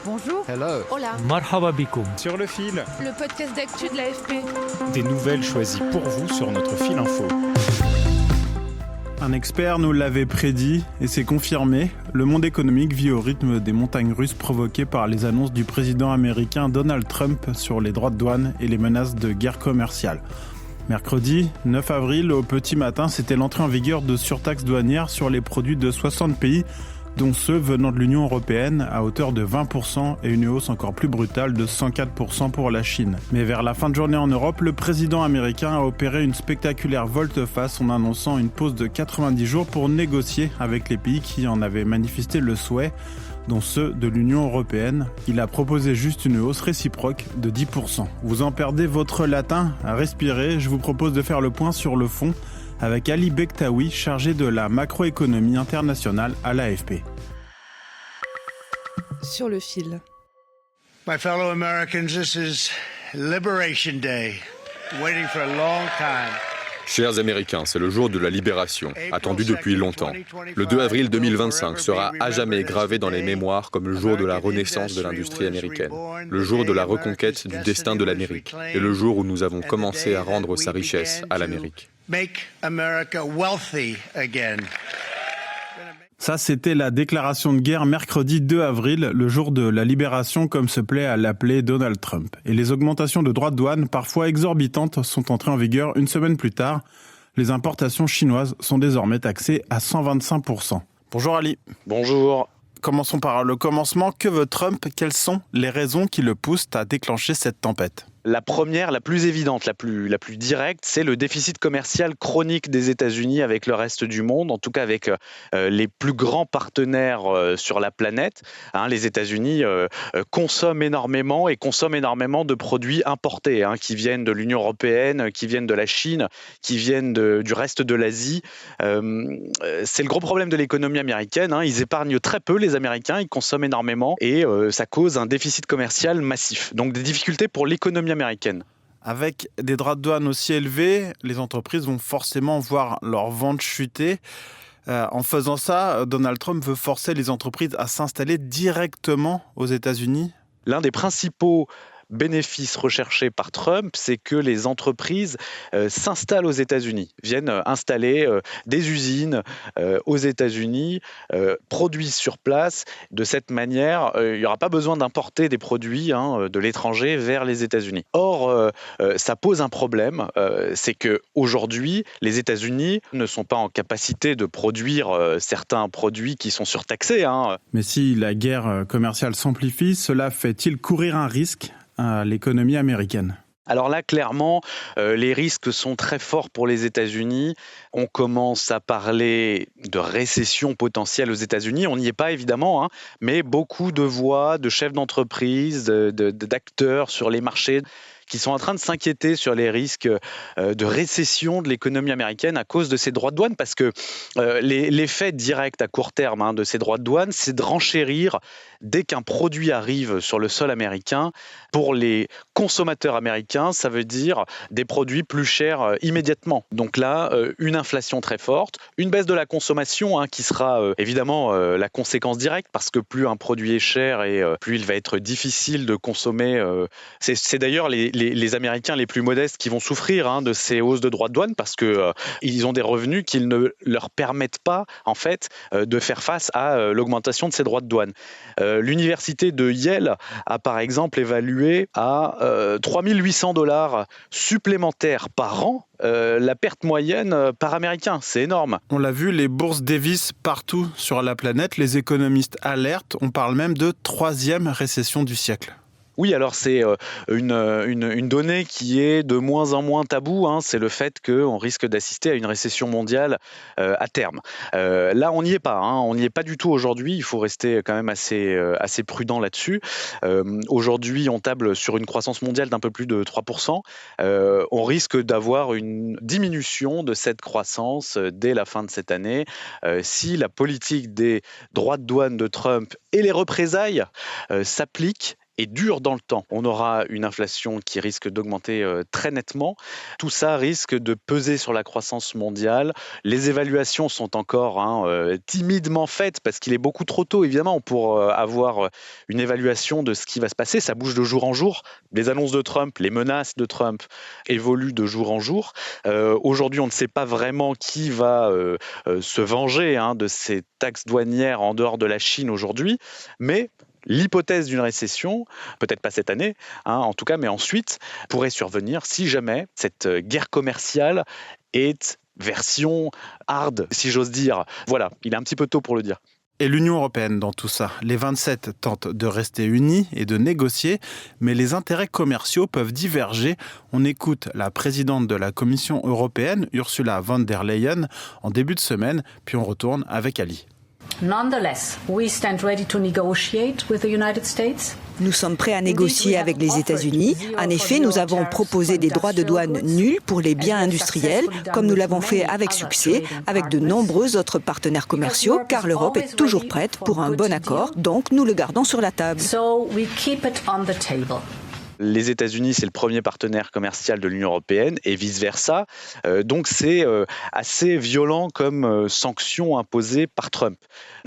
Bonjour. Hello. Hola. Marhaba bikoum. Sur le fil, Le podcast d'actu de l'AFP. des nouvelles choisies pour vous sur notre fil info. Un expert nous l'avait prédit et c'est confirmé. Le monde économique vit au rythme des montagnes russes provoquées par les annonces du président américain Donald Trump sur les droits de douane et les menaces de guerre commerciale. Mercredi 9 avril, au petit matin, c'était l'entrée en vigueur de surtaxes douanières sur les produits de 60 pays, dont ceux venant de l'Union européenne à hauteur de 20% et une hausse encore plus brutale de 104% pour la Chine. Mais vers la fin de journée en Europe, le président américain a opéré une spectaculaire volte-face en annonçant une pause de 90 jours pour négocier avec les pays qui en avaient manifesté le souhait, dont ceux de l'Union européenne. Il a proposé juste une hausse réciproque de 10%. Vous en perdez votre latin à respirer, je vous propose de faire le point sur le fond avec Ali Bektaoui, chargé de la macroéconomie internationale à l'AFP. Sur le fil. My fellow Americans, this is Liberation Day. Waiting for a long time. Chers Américains, c'est le jour de la libération, attendu depuis longtemps. Le 2 avril 2025 sera à jamais gravé dans les mémoires comme le jour de la renaissance de l'industrie américaine, le jour de la reconquête du destin de l'Amérique et le jour où nous avons commencé à rendre sa richesse à l'Amérique. Make America wealthy again. Ça, c'était la déclaration de guerre mercredi 2 avril, le jour de la libération comme se plaît à l'appeler Donald Trump. Et les augmentations de droits de douane, parfois exorbitantes, sont entrées en vigueur une semaine plus tard. Les importations chinoises sont désormais taxées à 125%. Bonjour Ali. Bonjour. Commençons par le commencement. Que veut Trump ? Quelles sont les raisons qui le poussent à déclencher cette tempête ? La première, la plus évidente, la plus directe, c'est le déficit commercial chronique des États-Unis avec le reste du monde, en tout cas avec les plus grands partenaires sur la planète. Les États-Unis consomment énormément de produits importés qui viennent de l'Union européenne, qui viennent de la Chine, qui viennent du reste de l'Asie. C'est le gros problème de l'économie américaine. Ils épargnent très peu, les Américains, ils consomment énormément et ça cause un déficit commercial massif. Donc des difficultés pour l'économie américaine. Avec des droits de douane aussi élevés, les entreprises vont forcément voir leurs ventes chuter. En faisant ça, Donald Trump veut forcer les entreprises à s'installer directement aux États-Unis. L'un des principaux bénéfice recherché par Trump, c'est que les entreprises s'installent aux États-Unis, viennent installer des usines aux États-Unis, produisent sur place. De cette manière, il n'y aura pas besoin d'importer des produits de l'étranger vers les États-Unis. Or, ça pose un problème, c'est qu'aujourd'hui, les États-Unis ne sont pas en capacité de produire certains produits qui sont surtaxés. Mais si la guerre commerciale s'amplifie, cela fait-il courir un risque à l'économie américaine ? Alors là, clairement, les risques sont très forts pour les États-Unis. On commence à parler de récession potentielle aux États-Unis. On n'y est pas évidemment, mais beaucoup de voix, de chefs d'entreprise, d'acteurs sur les marchés qui sont en train de s'inquiéter sur les risques de récession de l'économie américaine à cause de ces droits de douane, parce que l'effet direct à court terme de ces droits de douane, c'est de renchérir dès qu'un produit arrive sur le sol américain. Pour les consommateurs américains, ça veut dire des produits plus chers immédiatement. Donc là, une inflation très forte, une baisse de la consommation qui sera évidemment la conséquence directe, parce que plus un produit est cher et plus il va être difficile de consommer. C'est d'ailleurs les Américains les plus modestes qui vont souffrir de ces hausses de droits de douane, parce que ils ont des revenus qui ne leur permettent pas en fait de faire face à l'augmentation de ces droits de douane. L'université de Yale a par exemple évalué à $3 800 supplémentaires par an la perte moyenne par Américain. C'est énorme. On l'a vu, les bourses dévissent partout sur la planète. Les économistes alertent. On parle même de 3e récession du siècle. Oui, alors c'est une donnée qui est de moins en moins taboue, c'est le fait qu'on risque d'assister à une récession mondiale à terme. Là, on n'y est pas, on n'y est pas du tout aujourd'hui, il faut rester quand même assez prudent là-dessus. Aujourd'hui, on table sur une croissance mondiale d'un peu plus de 3%. On risque d'avoir une diminution de cette croissance dès la fin de cette année si la politique des droits de douane de Trump et les représailles s'appliquent et dure dans le temps. On aura une inflation qui risque d'augmenter très nettement. Tout ça risque de peser sur la croissance mondiale. Les évaluations sont encore timidement faites parce qu'il est beaucoup trop tôt, évidemment, pour avoir une évaluation de ce qui va se passer. Ça bouge de jour en jour. Les annonces de Trump, les menaces de Trump évoluent de jour en jour. Aujourd'hui, on ne sait pas vraiment qui va se venger de ces taxes douanières en dehors de la Chine aujourd'hui, mais l'hypothèse d'une récession, peut-être pas cette année, en tout cas, mais ensuite, pourrait survenir si jamais cette guerre commerciale est version hard, si j'ose dire. Voilà, il est un petit peu tôt pour le dire. Et l'Union européenne dans tout ça. Les 27 tentent de rester unis et de négocier, mais les intérêts commerciaux peuvent diverger. On écoute la présidente de la Commission européenne, Ursula von der Leyen, en début de semaine, puis on retourne avec Ali. Nonetheless, we stand ready to negotiate with the United States. Nous sommes prêts à négocier avec les États-Unis. En effet, nous avons proposé des droits de douane nuls pour les biens industriels, comme nous l'avons fait avec succès, avec de nombreux autres partenaires commerciaux, car l'Europe est toujours prête pour un bon accord, donc nous le gardons sur la table. So we keep it on the table. Les États-Unis, c'est le premier partenaire commercial de l'Union européenne et vice-versa. Donc c'est assez violent comme sanction imposée par Trump.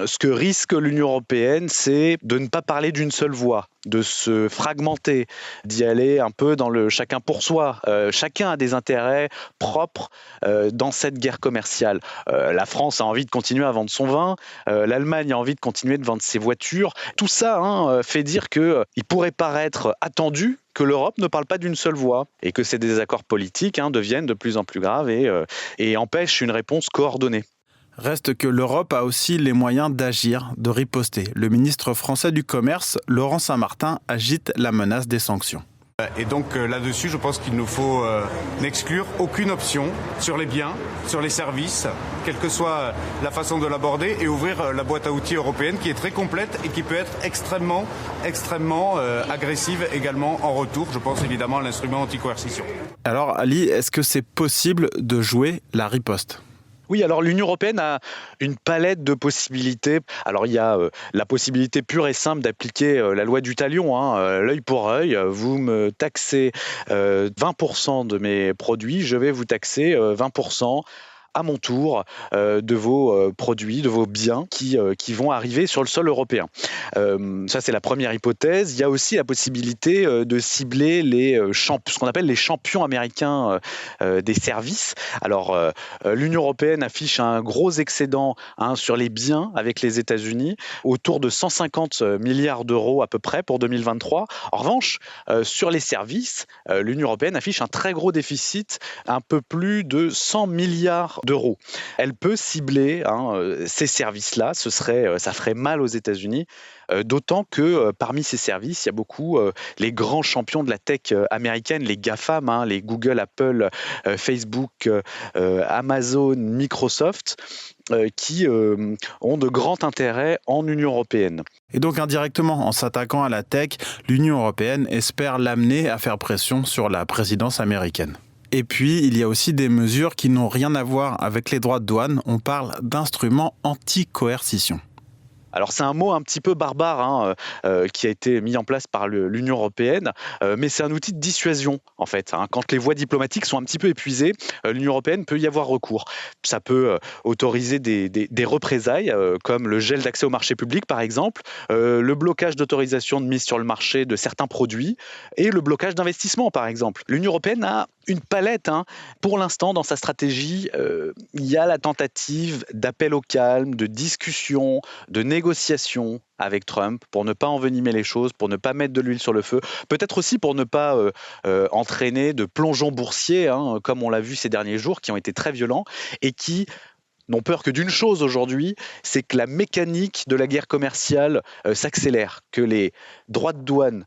Ce que risque l'Union européenne, c'est de ne pas parler d'une seule voix, de se fragmenter, d'y aller un peu dans le chacun pour soi. Chacun a des intérêts propres dans cette guerre commerciale. La France a envie de continuer à vendre son vin, l'Allemagne a envie de continuer de vendre ses voitures. Tout ça fait dire qu'il pourrait paraître attendu que l'Europe ne parle pas d'une seule voix et que ces désaccords politiques deviennent de plus en plus graves et empêchent une réponse coordonnée. Reste que l'Europe a aussi les moyens d'agir, de riposter. Le ministre français du Commerce, Laurent Saint-Martin, agite la menace des sanctions. Et donc là-dessus, je pense qu'il nous faut n'exclure aucune option sur les biens, sur les services, quelle que soit la façon de l'aborder, et ouvrir la boîte à outils européenne qui est très complète et qui peut être extrêmement agressive également en retour. Je pense évidemment à l'instrument anti-coercition. Alors Ali, est-ce que c'est possible de jouer la riposte ? Oui, alors l'Union européenne a une palette de possibilités. Alors il y a la possibilité pure et simple d'appliquer la loi du talion, l'œil pour œil. Vous me taxez 20% de mes produits, je vais vous taxer 20% à mon tour de vos produits, de vos biens qui vont arriver sur le sol européen. Ça, c'est la première hypothèse. Il y a aussi la possibilité de cibler ce qu'on appelle les champions américains des services. Alors, l'Union européenne affiche un gros excédent sur les biens avec les États-Unis, autour de 150 milliards d'euros à peu près pour 2023. En revanche, sur les services, l'Union européenne affiche un très gros déficit, un peu plus de 100 milliards d'euros. Elle peut cibler ces services-là, ça ferait mal aux États-Unis, d'autant que parmi ces services, il y a beaucoup les grands champions de la tech américaine, les GAFAM, les Google, Apple, Facebook, Amazon, Microsoft, qui ont de grands intérêts en Union européenne. Et donc indirectement, en s'attaquant à la tech, l'Union européenne espère l'amener à faire pression sur la présidence américaine. Et puis, il y a aussi des mesures qui n'ont rien à voir avec les droits de douane. On parle d'instruments anti-coercition. Alors c'est un mot un petit peu barbare qui a été mis en place par l'Union européenne, mais c'est un outil de dissuasion en fait. Quand les voies diplomatiques sont un petit peu épuisées, l'Union européenne peut y avoir recours. Ça peut autoriser des représailles comme le gel d'accès au marché public par exemple, le blocage d'autorisation de mise sur le marché de certains produits et le blocage d'investissement par exemple. L'Union européenne a une palette. Pour l'instant, dans sa stratégie, il y a la tentative d'appel au calme, de discussion, de négociation avec Trump pour ne pas envenimer les choses, pour ne pas mettre de l'huile sur le feu, peut-être aussi pour ne pas entraîner de plongeons boursiers, comme on l'a vu ces derniers jours, qui ont été très violents et qui n'ont peur que d'une chose aujourd'hui, c'est que la mécanique de la guerre commerciale s'accélère, que les droits de douane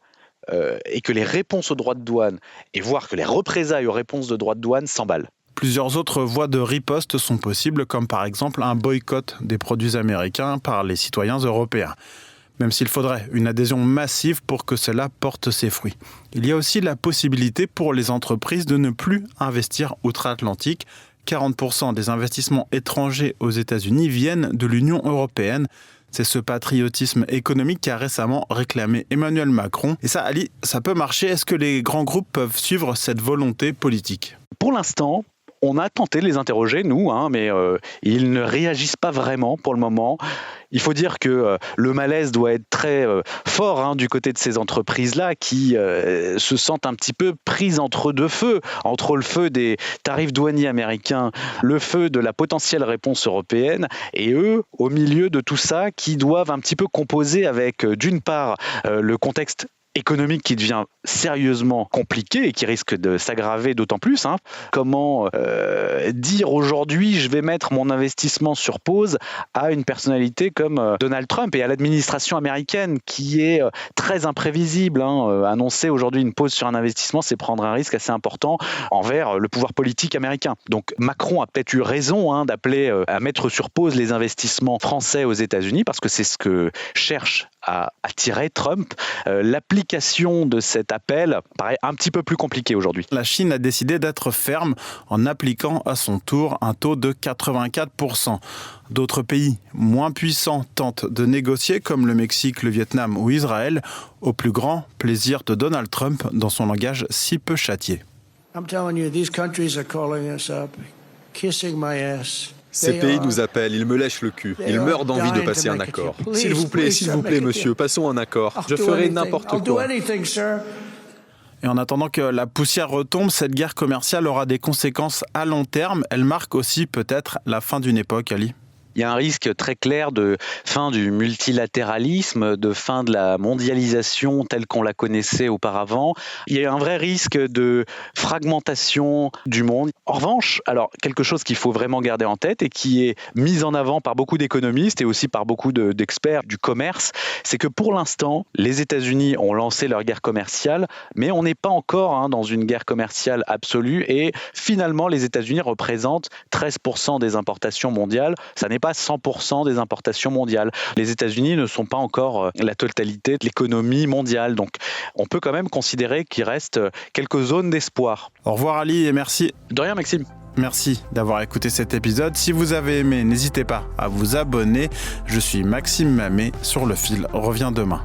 et que les réponses aux droits de douane, et voire que les représailles aux réponses de droits de douane s'emballent. Plusieurs autres voies de riposte sont possibles, comme par exemple un boycott des produits américains par les citoyens européens. Même s'il faudrait une adhésion massive pour que cela porte ses fruits. Il y a aussi la possibilité pour les entreprises de ne plus investir outre-Atlantique. 40% des investissements étrangers aux États-Unis viennent de l'Union européenne. C'est ce patriotisme économique qu'a récemment réclamé Emmanuel Macron. Et ça, Ali, ça peut marcher. Est-ce que les grands groupes peuvent suivre cette volonté politique ? Pour l'instant, on a tenté de les interroger, nous, mais ils ne réagissent pas vraiment pour le moment. Il faut dire que le malaise doit être très fort du côté de ces entreprises-là qui se sentent un petit peu prises entre deux feux, entre le feu des tarifs douaniers américains, le feu de la potentielle réponse européenne, et eux, au milieu de tout ça, qui doivent un petit peu composer avec, d'une part, le contexte économique qui devient sérieusement compliqué et qui risque de s'aggraver d'autant plus. Comment dire aujourd'hui je vais mettre mon investissement sur pause à une personnalité comme Donald Trump et à l'administration américaine qui est très imprévisible. Annoncer aujourd'hui une pause sur un investissement, c'est prendre un risque assez important envers le pouvoir politique américain. Donc Macron a peut-être eu raison d'appeler à mettre sur pause les investissements français aux États-Unis parce que c'est ce que cherche à attirer Trump. L'application de cet appel paraît un petit peu plus compliquée aujourd'hui. La Chine a décidé d'être ferme en appliquant à son tour un taux de 84%. D'autres pays moins puissants tentent de négocier comme le Mexique, le Vietnam ou Israël, au plus grand plaisir de Donald Trump dans son langage si peu châtié. I'm telling you, these countries are calling us up, kissing my ass. Ces pays nous appellent, ils me lèchent le cul, ils meurent d'envie de passer un accord. S'il vous plaît, monsieur, passons un accord. Je ferai n'importe quoi. Et en attendant que la poussière retombe, cette guerre commerciale aura des conséquences à long terme. Elle marque aussi peut-être la fin d'une époque, Ali. Il y a un risque très clair de fin du multilatéralisme, de fin de la mondialisation telle qu'on la connaissait auparavant. Il y a un vrai risque de fragmentation du monde. En revanche, alors quelque chose qu'il faut vraiment garder en tête et qui est mis en avant par beaucoup d'économistes et aussi par beaucoup d'experts du commerce, c'est que pour l'instant, les États-Unis ont lancé leur guerre commerciale, mais on n'est pas encore dans une guerre commerciale absolue et finalement, les États-Unis représentent 13% des importations mondiales. Ça n'est pas 100% des importations mondiales. Les États-Unis ne sont pas encore la totalité de l'économie mondiale. Donc, on peut quand même considérer qu'il reste quelques zones d'espoir. Au revoir Ali et merci. De rien Maxime. Merci d'avoir écouté cet épisode. Si vous avez aimé, n'hésitez pas à vous abonner. Je suis Maxime Mamet. Sur le fil revient demain.